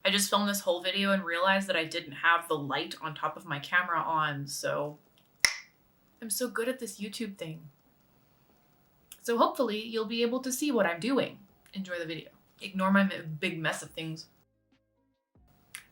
I just filmed this whole video and realized that I didn't have the light on top of my camera on, so I'm so good at this YouTube thing. So hopefully you'll be able to see what I'm doing. Enjoy the video. Ignore my big mess of things.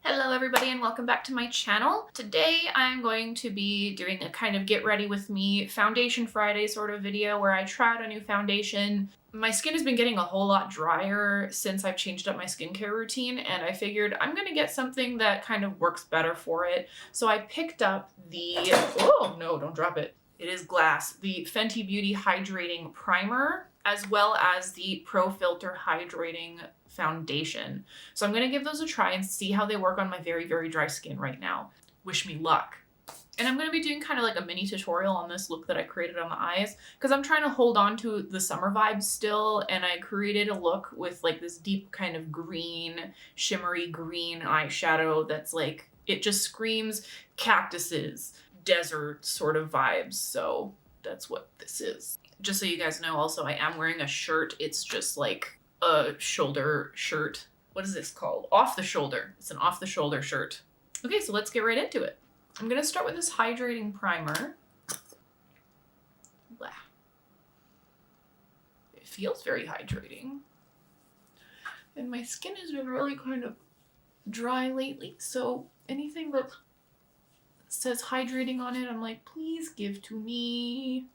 Hello everybody and welcome back to my channel. Today I'm going to be doing a kind of get ready with me Foundation Friday sort of video where I try out a new foundation. My skin has been getting a whole lot drier since I've changed up my skincare routine, and I figured I'm gonna get something that kind of works better for it. So I picked up the, oh no, don't drop it. It is glass. The Fenty Beauty Hydrating Primer, as well as the Pro Filt'r Hydrating Foundation. So I'm gonna give those a try and see how they work on my very, very dry skin right now. Wish me luck. And I'm gonna be doing kind of like a mini tutorial on this look that I created on the eyes because I'm trying to hold on to the summer vibes still, and I created a look with like this deep kind of green, shimmery green eyeshadow that's like, it just screams cactuses, desert sort of vibes. So that's what this is. Just so you guys know, also I am wearing a shirt. It's just like a shoulder shirt. What is this called? Off the shoulder. It's an off the shoulder shirt. Okay, so let's get right into it. I'm gonna start with this hydrating primer. Blah. It feels very hydrating. And my skin has been really kind of dry lately, so anything that says hydrating on it, I'm like, please give to me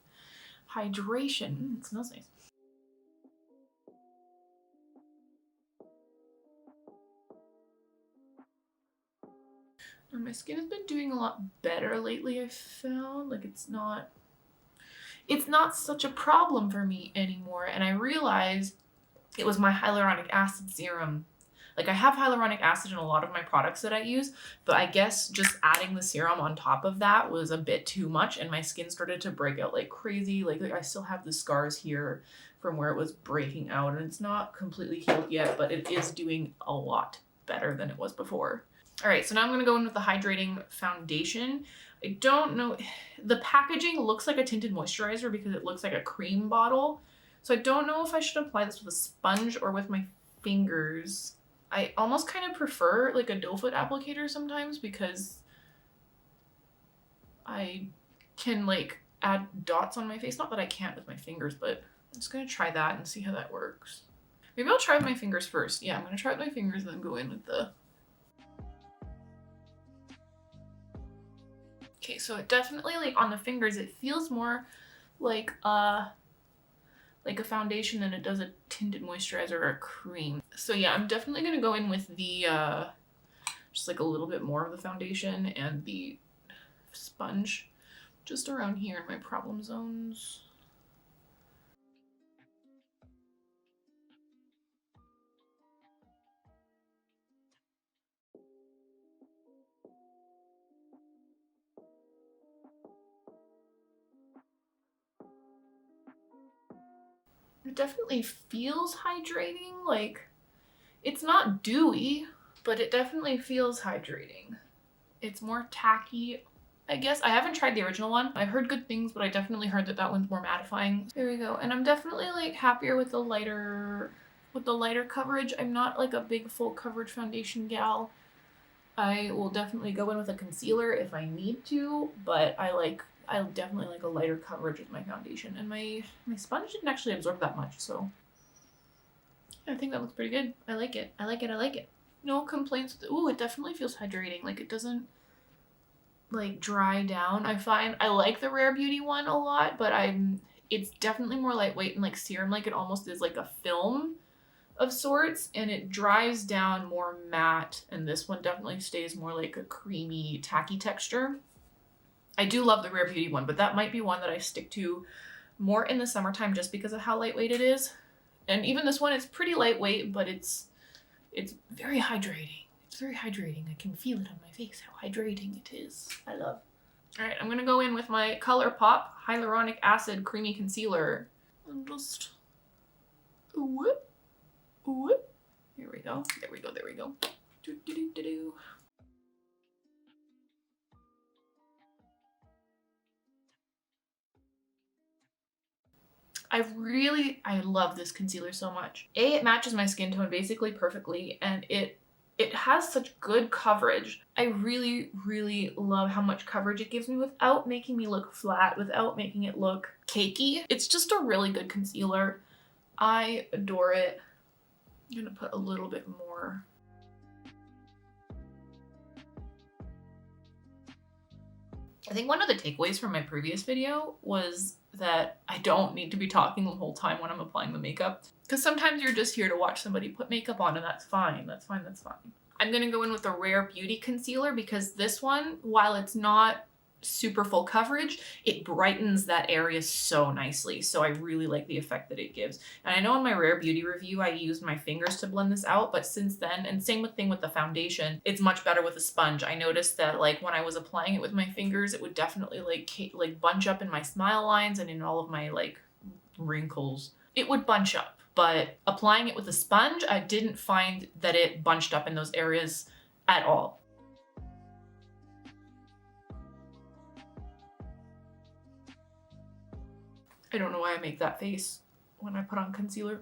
hydration. It smells nice. And my skin has been doing a lot better lately, I found. Like it's not such a problem for me anymore. And I realized it was my hyaluronic acid serum. Like I have hyaluronic acid in a lot of my products that I use, but I guess just adding the serum on top of that was a bit too much and my skin started to break out like crazy. Like I still have the scars here from where it was breaking out, and it's not completely healed yet, but it is doing a lot better than it was before. All right, so now I'm gonna go in with the hydrating foundation. I don't know, the packaging looks like a tinted moisturizer because it looks like a cream bottle. So I don't know if I should apply this with a sponge or with my fingers. I almost kind of prefer like a doe foot applicator sometimes because I can like add dots on my face. Not that I can't with my fingers, but I'm just gonna try that and see how that works. Maybe I'll try with my fingers first. Yeah, I'm gonna try with my fingers and then go in with the... Okay, so it definitely, like on the fingers, it feels more like a foundation than it does a tinted moisturizer or a cream. So yeah, I'm definitely gonna go in with the, just like a little bit more of the foundation and the sponge just around here in my problem zones. It definitely feels hydrating. Like, it's not dewy, but it definitely feels hydrating. It's more tacky, I guess. I haven't tried the original one. I've heard good things, but I definitely heard that that one's more mattifying. There we go. And I'm definitely like happier with the lighter coverage. I'm not like a big full coverage foundation gal. I will definitely go in with a concealer if I need to, but I definitely like a lighter coverage with my foundation, and my sponge didn't actually absorb that much, so I think that looks pretty good. I like it. I like it. I like it. No complaints. Ooh, it definitely feels hydrating. Like it doesn't like dry down. I find I like the Rare Beauty one a lot, but it's definitely more lightweight and like serum, like it almost is like a film of sorts, and it dries down more matte, and this one definitely stays more like a creamy, tacky texture. I do love the Rare Beauty one, but that might be one that I stick to more in the summertime just because of how lightweight it is. And even this one is pretty lightweight, but it's very hydrating. It's very hydrating. I can feel it on my face how hydrating it is. I love. All right, I'm gonna go in with my Colourpop Hyaluronic Acid Creamy Concealer. And just whoop, whoop. Here we go. There we go. There we go. Do do do do do. I love this concealer so much. A, it matches my skin tone basically perfectly, and it It has such good coverage. I really, really love how much coverage it gives me without making me look flat, without making it look cakey. It's just a really good concealer. I adore it. I'm gonna put a little bit more. I think one of the takeaways from my previous video was that I don't need to be talking the whole time when I'm applying the makeup. Because sometimes you're just here to watch somebody put makeup on, and that's fine. That's fine, that's fine. I'm gonna go in with the Rare Beauty concealer because this one, while it's not super full coverage, it brightens that area so nicely. So I really like the effect that it gives. And I know in my Rare Beauty review, I used my fingers to blend this out, but since then, and same thing with the foundation, it's much better with a sponge. I noticed that like when I was applying it with my fingers, it would definitely like bunch up in my smile lines and in all of my like wrinkles. It would bunch up, but applying it with a sponge, I didn't find that it bunched up in those areas at all. I don't know why I make that face when I put on concealer.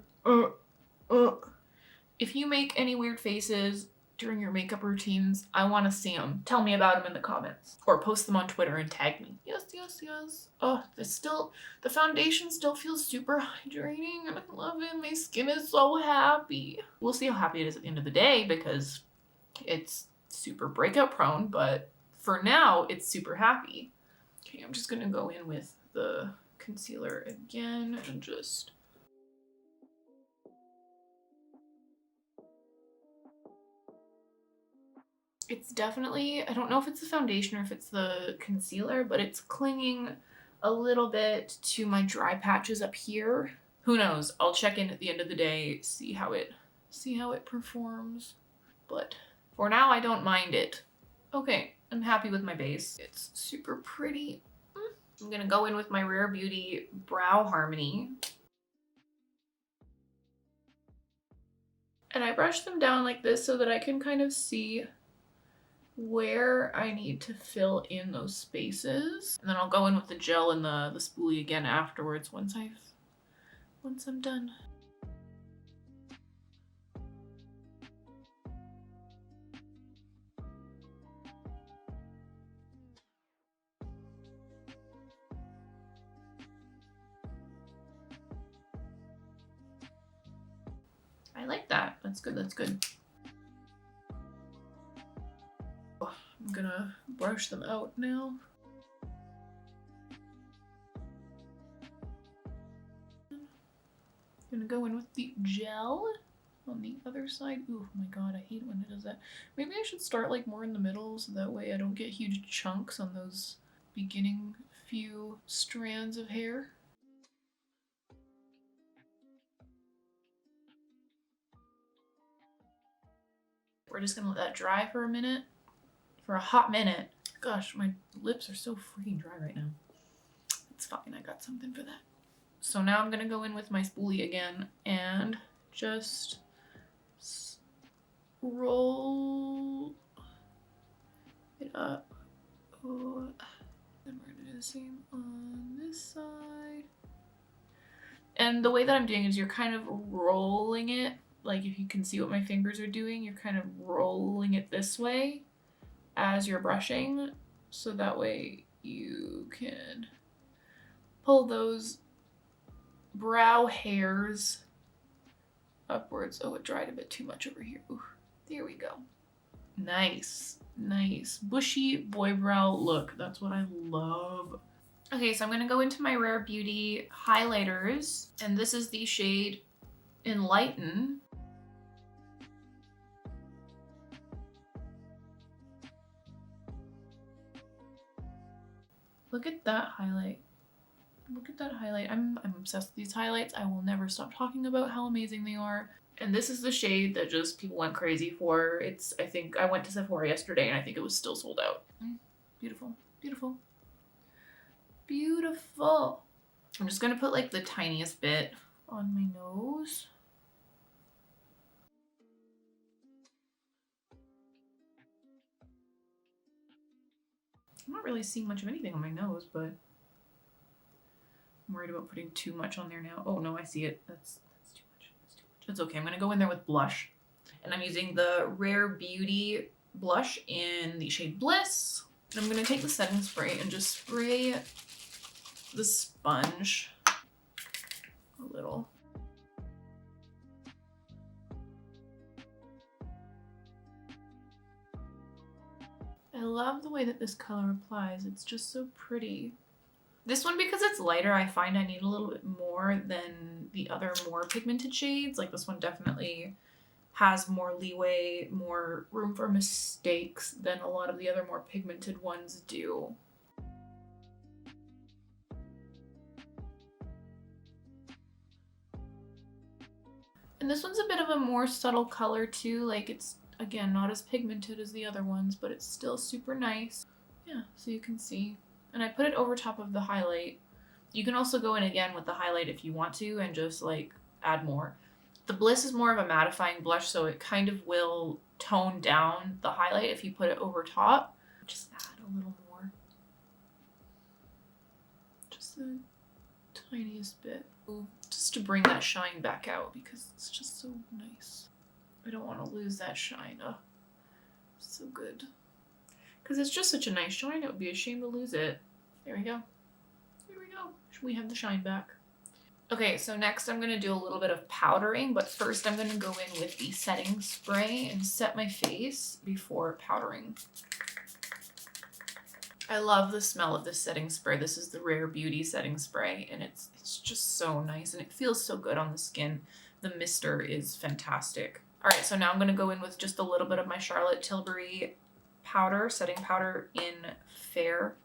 If you make any weird faces during your makeup routines, I want to see them. Tell me about them in the comments or post them on Twitter and tag me. Yes, yes, yes. Oh, the foundation still feels super hydrating and I love it. My skin is so happy. We'll see how happy it is at the end of the day because it's super breakout prone, but for now it's super happy. Okay, I'm just gonna go in with the concealer again and just it's definitely, I don't know if it's the foundation or if it's the concealer, but it's clinging a little bit to my dry patches up here. Who knows? I'll check in at the end of the day, see how it performs. But for now, I don't mind it. Okay, I'm happy with my base. It's super pretty. I'm gonna go in with my Rare Beauty Brow Harmony. And I brush them down like this so that I can kind of see where I need to fill in those spaces. And then I'll go in with the gel and the spoolie again afterwards once I'm done. I like that. That's good, that's good. I'm gonna brush them out now. I'm gonna go in with the gel on the other side. Ooh, my god, I hate when it does that. Maybe I should start like more in the middle so that way I don't get huge chunks on those beginning few strands of hair. We're just gonna let that dry for a minute. For a hot minute. Gosh, my lips are so freaking dry right now. It's fine, I got something for that. So now I'm gonna go in with my spoolie again and just roll it up. Oh, then we're gonna do the same on this side. And the way that I'm doing is you're kind of rolling it. Like if you can see what my fingers are doing, you're kind of rolling it this way as you're brushing, so that way you can pull those brow hairs upwards. Oh, it dried a bit too much over here. Ooh, there we go. Nice, nice. Bushy boy brow look. That's what I love. Okay, so I'm gonna go into my Rare Beauty highlighters, and this is the shade Enlighten. Look at that highlight. Look at that highlight. I'm obsessed with these highlights. I will never stop talking about how amazing they are. And this is the shade that just people went crazy for. I think I went to Sephora yesterday and I think it was still sold out. Beautiful, beautiful, beautiful. I'm just gonna put like the tiniest bit on my nose. I'm not really seeing much of anything on my nose, but I'm worried about putting too much on there now. Oh no, I see it. That's too much. That's too much. It's okay. I'm gonna go in there with blush. And I'm using the Rare Beauty blush in the shade Bliss. And I'm going to take the setting spray and just spray the sponge a little. I love the way that this color applies. It's just so pretty. This one, because it's lighter, I find I need a little bit more than the other more pigmented shades. Like this one definitely has more leeway, more room for mistakes than a lot of the other more pigmented ones do. And this one's a bit of a more subtle color too. Like it's, again, not as pigmented as the other ones, but it's still super nice. Yeah, so you can see. And I put it over top of the highlight. You can also go in again with the highlight if you want to and just like add more. The Bliss is more of a mattifying blush, so it kind of will tone down the highlight if you put it over top. Just add a little more. Just the tiniest bit. Just to bring that shine back out because it's just so nice. I don't want to lose that shine. Oh, so good. Because it's just such a nice shine, it would be a shame to lose it. There we go. There we go. We have the shine back. Okay, so next I'm going to do a little bit of powdering, but first I'm going to go in with the setting spray and set my face before powdering. I love the smell of this setting spray. This is the Rare Beauty setting spray, and it's just so nice, and it feels so good on the skin. The mister is fantastic. All right, so now I'm going to go in with just a little bit of my Charlotte Tilbury powder, setting powder in Fair.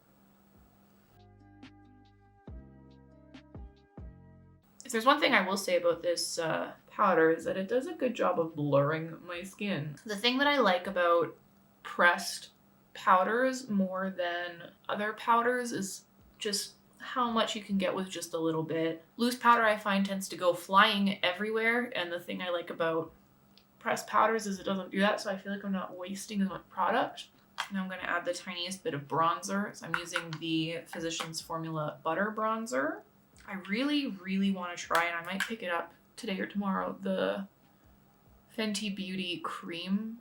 If there's one thing I will say about this powder is that it does a good job of blurring my skin. The thing that I like about pressed powders more than other powders is just how much you can get with just a little bit. Loose powder I find tends to go flying everywhere, and the thing I like about pressed powders is it doesn't do that, so I feel like I'm not wasting as much product. Now I'm going to add the tiniest bit of bronzer. So I'm using the Physicians Formula Butter Bronzer. I really, really want to try, and I might pick it up today or tomorrow, the Fenty Beauty Cream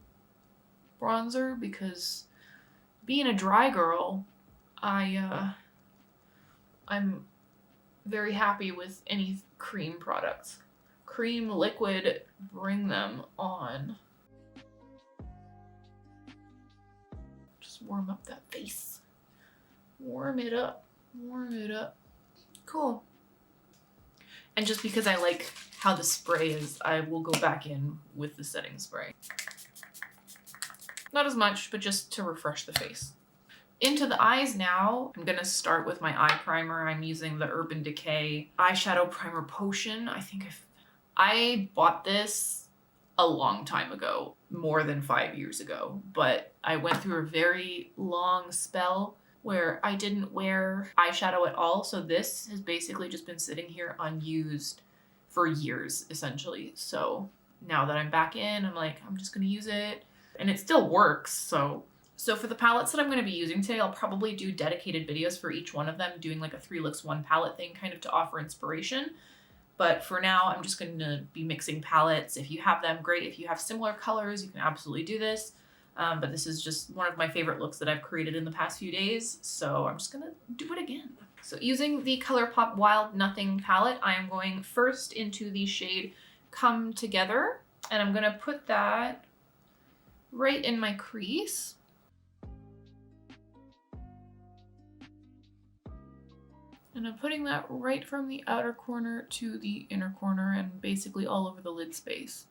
Bronzer, because being a dry girl, I'm very happy with any cream products. Cream, liquid, bring them on. Just warm up that face. Warm it up. Warm it up. Cool. And just because I like how the spray is, I will go back in with the setting spray. Not as much, but just to refresh the face. Into the eyes now, I'm going to start with my eye primer. I'm using the Urban Decay Eyeshadow Primer Potion. I bought this a long time ago, more than 5 years ago, but I went through a very long spell where I didn't wear eyeshadow at all. So this has basically just been sitting here unused for years, essentially. So now that I'm back in, I'm like, I'm just going to use it. And it still works. So for the palettes that I'm going to be using today, I'll probably do dedicated videos for each one of them, doing like a 3 looks 1 palette thing, kind of to offer inspiration. But for now, I'm just going to be mixing palettes. If you have them, great. If you have similar colors, you can absolutely do this. But this is just one of my favorite looks that I've created in the past few days. So I'm just going to do it again. So using the Colourpop Wild Nothing palette, I am going first into the shade Come Together. And I'm going to put that right in my crease. And I'm putting that right from the outer corner to the inner corner and basically all over the lid space.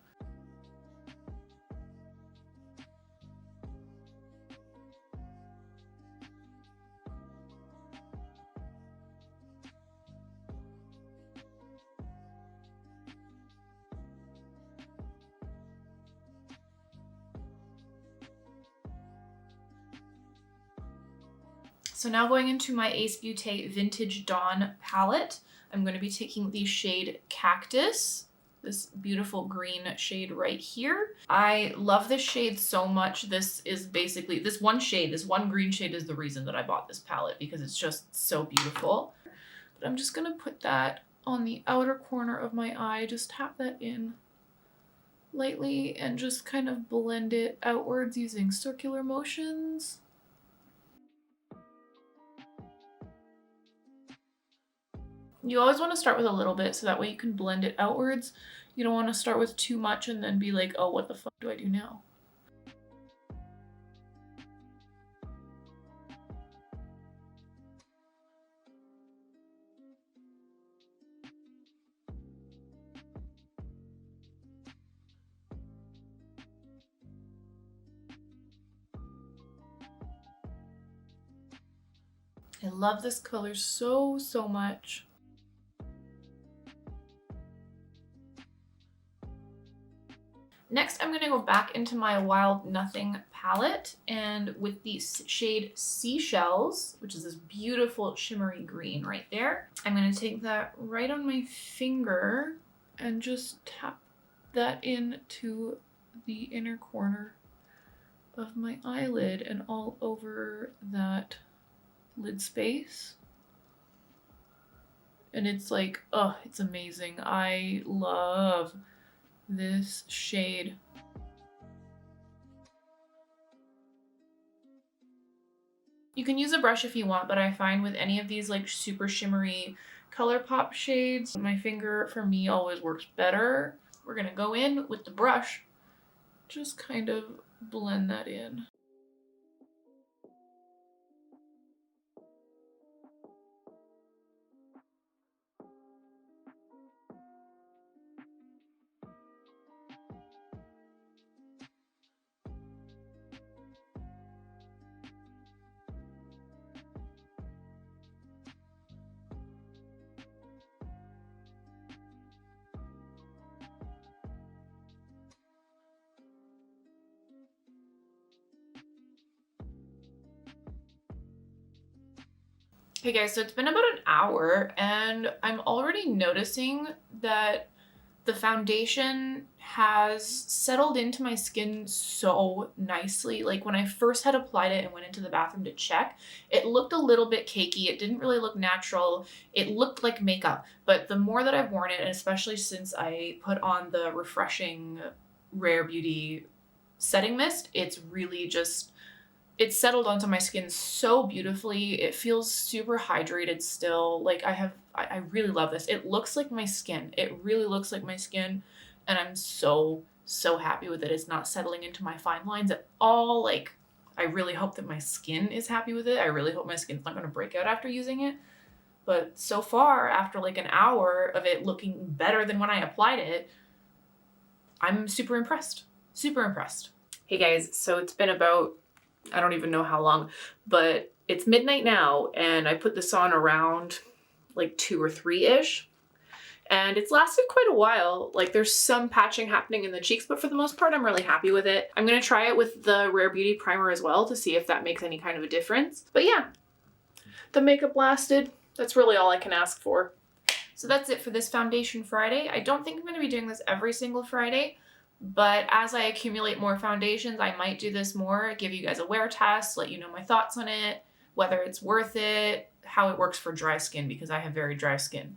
So now going into my Ace Beaute Vintage Dawn palette, I'm going to be taking the shade Cactus, this beautiful green shade right here. I love this shade so much. This is basically, this one green shade is the reason that I bought this palette because it's just so beautiful. But I'm just going to put that on the outer corner of my eye, just tap that in lightly and just kind of blend it outwards using circular motions. You always want to start with a little bit so that way you can blend it outwards. You don't want to start with too much and then be like, oh, what the fuck do I do now? I love this color so, so much. Next, I'm going to go back into my Wild Nothing palette, and with the shade Seashells, which is this beautiful shimmery green right there, I'm going to take that right on my finger and just tap that into the inner corner of my eyelid and all over that lid space. And it's like, oh, it's amazing. I love this shade. You can use a brush if you want, but I find with any of these like super shimmery Colourpop shades, my finger for me always works better. We're gonna go in with the brush, just kind of blend that in. Hey guys, so it's been about an hour and I'm already noticing that the foundation has settled into my skin so nicely. Like when I first had applied it and went into the bathroom to check, it looked a little bit cakey. It didn't really look natural. It looked like makeup, but the more that I've worn it, and especially since I put on the refreshing Rare Beauty setting mist, it's really just, it's settled onto my skin so beautifully. It feels super hydrated still. Like I really love this. It looks like my skin. It really looks like my skin. And I'm so, so happy with it. It's not settling into my fine lines at all. Like, I really hope that my skin is happy with it. I really hope my skin's not going to break out after using it. But so far, after like an hour of it looking better than when I applied it, I'm super impressed. Super impressed. Hey guys, so it's been about, I don't even know how long, but it's midnight now and I put this on around like 2 or 3-ish and it's lasted quite a while. Like there's some patching happening in the cheeks, but for the most part, I'm really happy with it. I'm going to try it with the Rare Beauty primer as well to see if that makes any kind of a difference. But yeah, the makeup lasted. That's really all I can ask for. So that's it for this Foundation Friday. I don't think I'm going to be doing this every single Friday. But as I accumulate more foundations, I might do this more, give you guys a wear test, let you know my thoughts on it, whether it's worth it, how it works for dry skin, because I have very dry skin.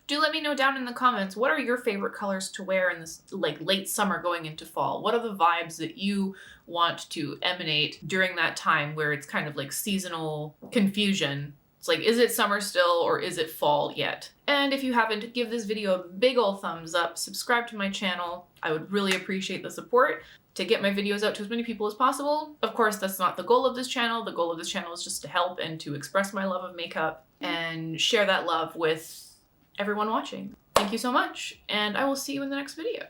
Do let me know down in the comments, what are your favorite colors to wear in this like late summer going into fall? What are the vibes that you want to emanate during that time where it's kind of like seasonal confusion? It's like, is it summer still or is it fall yet? And if you haven't, give this video a big ol' thumbs up, subscribe to my channel. I would really appreciate the support to get my videos out to as many people as possible. Of course, that's not the goal of this channel. The goal of this channel is just to help and to express my love of makeup and share that love with everyone watching. Thank you so much, and I will see you in the next video.